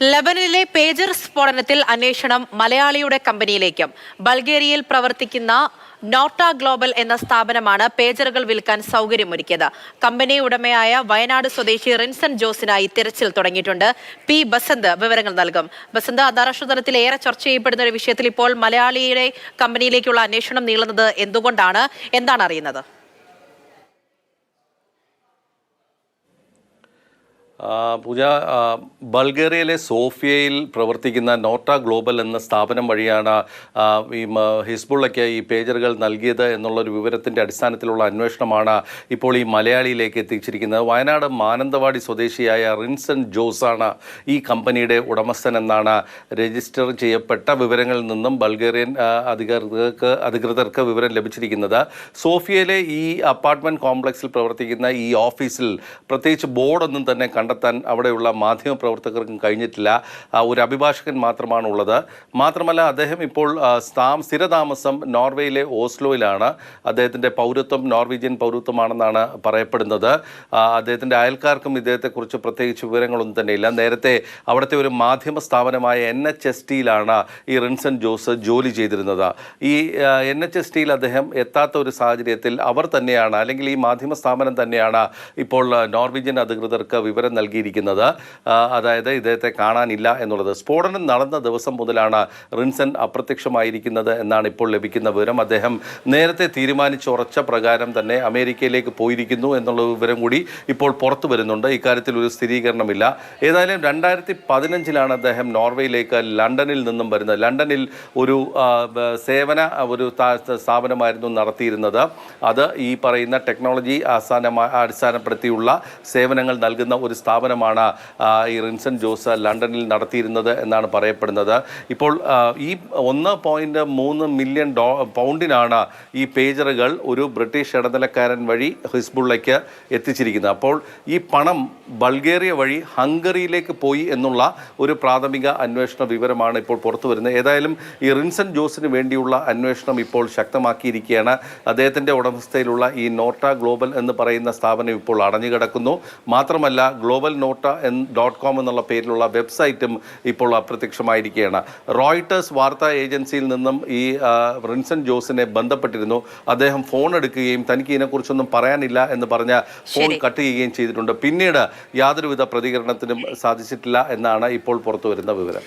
ലബനനിലെ pager സ്ഫോടനത്തിൽ അന്വേഷണം മലയാളിയുടെ കമ്പനിയിലേക്കും. ബൾഗേറിയയിൽ പ്രവർത്തിക്കുന്ന നോട്ട ഗ്ലോബൽ എന്ന സ്ഥാപനമാണ് പേജറുകൾ വിൽക്കാൻ സൗകര്യമൊരുക്കിയത്. കമ്പനി ഉടമയായ വയനാട് സ്വദേശി റിൻസൺ ജോസിനായി തിരച്ചിൽ തുടങ്ങിയിട്ടുണ്ട്. പി ബസന്ത് വിവരങ്ങൾ നൽകും. ബസന്ത്, അന്താരാഷ്ട്ര തലത്തിൽ ഏറെ ചർച്ച ചെയ്യപ്പെടുന്ന ഒരു വിഷയത്തിൽ ഇപ്പോൾ മലയാളിയുടെ കമ്പനിയിലേക്കുള്ള അന്വേഷണം നീളുന്നത് എന്തുകൊണ്ടാണ്? എന്താണ് അറിയുന്നത്? പൂജ, ബൾഗേറിയയിലെ സോഫിയയിൽ പ്രവർത്തിക്കുന്ന നോട്ട ഗ്ലോബൽ എന്ന സ്ഥാപനം വഴിയാണ് ഈ ഹിസ്ബുള്ളയ്ക്ക് ഈ പേജറുകൾ നൽകിയത് എന്നുള്ളൊരു വിവരത്തിൻ്റെ അടിസ്ഥാനത്തിലുള്ള അന്വേഷണമാണ് ഇപ്പോൾ ഈ മലയാളിയിലേക്ക് എത്തിച്ചിരിക്കുന്നത്. വയനാട് മാനന്തവാടി സ്വദേശിയായ റിൻസൺ ജോസാണ് ഈ കമ്പനിയുടെ ഉടമസ്ഥൻ എന്നാണ് രജിസ്റ്റർ ചെയ്യപ്പെട്ട വിവരങ്ങളിൽ നിന്നും ബൾഗേറിയൻ അധികൃതർക്ക് വിവരം ലഭിച്ചിരിക്കുന്നത്. സോഫിയയിലെ ഈ അപ്പാർട്ട്മെൻറ്റ് കോംപ്ലക്സിൽ പ്രവർത്തിക്കുന്ന ഈ ഓഫീസിൽ പ്രത്യേകിച്ച് ബോർഡൊന്നും തന്നെ കണ്ടെത്താൻ അവിടെയുള്ള മാധ്യമപ്രവർത്തകർക്കും കഴിഞ്ഞിട്ടില്ല. ഒരു അഭിഭാഷകൻ മാത്രമാണുള്ളത്. മാത്രമല്ല, അദ്ദേഹം ഇപ്പോൾ സ്ഥിരതാമസം നോർവേയിലെ ഓസ്ലോയിലാണ്. അദ്ദേഹത്തിൻ്റെ പൗരത്വം നോർവീജിയൻ പൗരത്വമാണെന്നാണ് പറയപ്പെടുന്നത്. അദ്ദേഹത്തിൻ്റെ അയൽക്കാർക്കും ഇദ്ദേഹത്തെക്കുറിച്ച് പ്രത്യേകിച്ച് വിവരങ്ങളൊന്നും തന്നെയില്ല. നേരത്തെ അവിടുത്തെ ഒരു മാധ്യമ സ്ഥാപനമായ NHSTയിലാണ് ഈ റിൻസൺ ജോസ് ജോലി ചെയ്തിരുന്നത്. ഈ NHSTയിൽ അദ്ദേഹം എത്താത്ത ഒരു സാഹചര്യത്തിൽ അവർ തന്നെയാണ്, അല്ലെങ്കിൽ ഈ മാധ്യമ സ്ഥാപനം തന്നെയാണ് ഇപ്പോൾ നോർവീജിയൻ അധികൃതർക്ക് വിവരം നൽകിയിരിക്കുന്നത്. അതായത് ഇദ്ദേഹത്തെ കാണാനില്ല എന്നുള്ളത്. സ്ഫോടനം നടന്ന ദിവസം മുതലാണ് റിൻസൺ അപ്രത്യക്ഷമായിരിക്കുന്നത് എന്നാണ് ഇപ്പോൾ ലഭിക്കുന്ന വിവരം. അദ്ദേഹം നേരത്തെ തീരുമാനിച്ചുറച്ച പ്രകാരം തന്നെ അമേരിക്കയിലേക്ക് പോയിരിക്കുന്നു എന്നുള്ള വിവരം കൂടി ഇപ്പോൾ പുറത്തു വരുന്നുണ്ട്. ഇക്കാര്യത്തിൽ ഒരു സ്ഥിരീകരണമില്ല. ഏതായാലും 2015 അദ്ദേഹം നോർവേയിലേക്ക് ലണ്ടനിൽ നിന്നും വരുന്നത്. ലണ്ടനിൽ ഒരു സേവന സ്ഥാപനമായിരുന്നു നടത്തിയിരുന്നത്. അത് ഈ പറയുന്ന ടെക്നോളജി അടിസ്ഥാനപ്പെടുത്തിയുള്ള സേവനങ്ങൾ നൽകുന്ന ഒരു സ്ഥാപനമാണ് ഈ റിൻസൺ ജോസ് ലണ്ടനിൽ നടത്തിയിരുന്നത് എന്നാണ് പറയപ്പെടുന്നത്. ഇപ്പോൾ ഈ 1.3 മില്യൺ പൗണ്ടിനാണ് ഈ പേജറുകൾ ഒരു ബ്രിട്ടീഷ് ഇടനിലക്കാരൻ വഴി ഹിസ്ബുള്ളയ്ക്ക് എത്തിച്ചിരിക്കുന്നത്. അപ്പോൾ ഈ പണം ബൾഗേറിയ വഴി ഹംഗറിയിലേക്ക് പോയി എന്നുള്ള ഒരു പ്രാഥമിക അന്വേഷണ വിവരമാണ് ഇപ്പോൾ പുറത്തു വരുന്നത്. ഏതായാലും ഈ റിൻസൺ ജോസിന് വേണ്ടിയുള്ള അന്വേഷണം ഇപ്പോൾ ശക്തമാക്കിയിരിക്കുകയാണ്. അദ്ദേഹത്തിൻ്റെ ഉടമസ്ഥയിലുള്ള ഈ നോട്ട ഗ്ലോബൽ എന്ന് പറയുന്ന സ്ഥാപനം ഇപ്പോൾ അടഞ്ഞുകിടക്കുന്നു. മാത്രമല്ല, global.com എന്നുള്ള പേരിലുള്ള വെബ്സൈറ്റും ഇപ്പോൾ അപ്രത്യക്ഷമായിരിക്കുകയാണ്. റോയിട്ടേഴ്സ് വാർത്താ ഏജൻസിയിൽ നിന്നും ഈ റിൻസൺ ജോസിനെ ബന്ധപ്പെട്ടിരുന്നു. അദ്ദേഹം ഫോൺ എടുക്കുകയും തനിക്ക് ഇതിനെക്കുറിച്ചൊന്നും പറയാനില്ല എന്ന് പറഞ്ഞ് ഫോൺ കട്ട് ചെയ്യുകയും ചെയ്തിട്ടുണ്ട്. പിന്നീട് യാതൊരുവിധ പ്രതികരണത്തിനും സാധിച്ചിട്ടില്ല എന്നാണ് ഇപ്പോൾ പുറത്തു വരുന്ന വിവരം.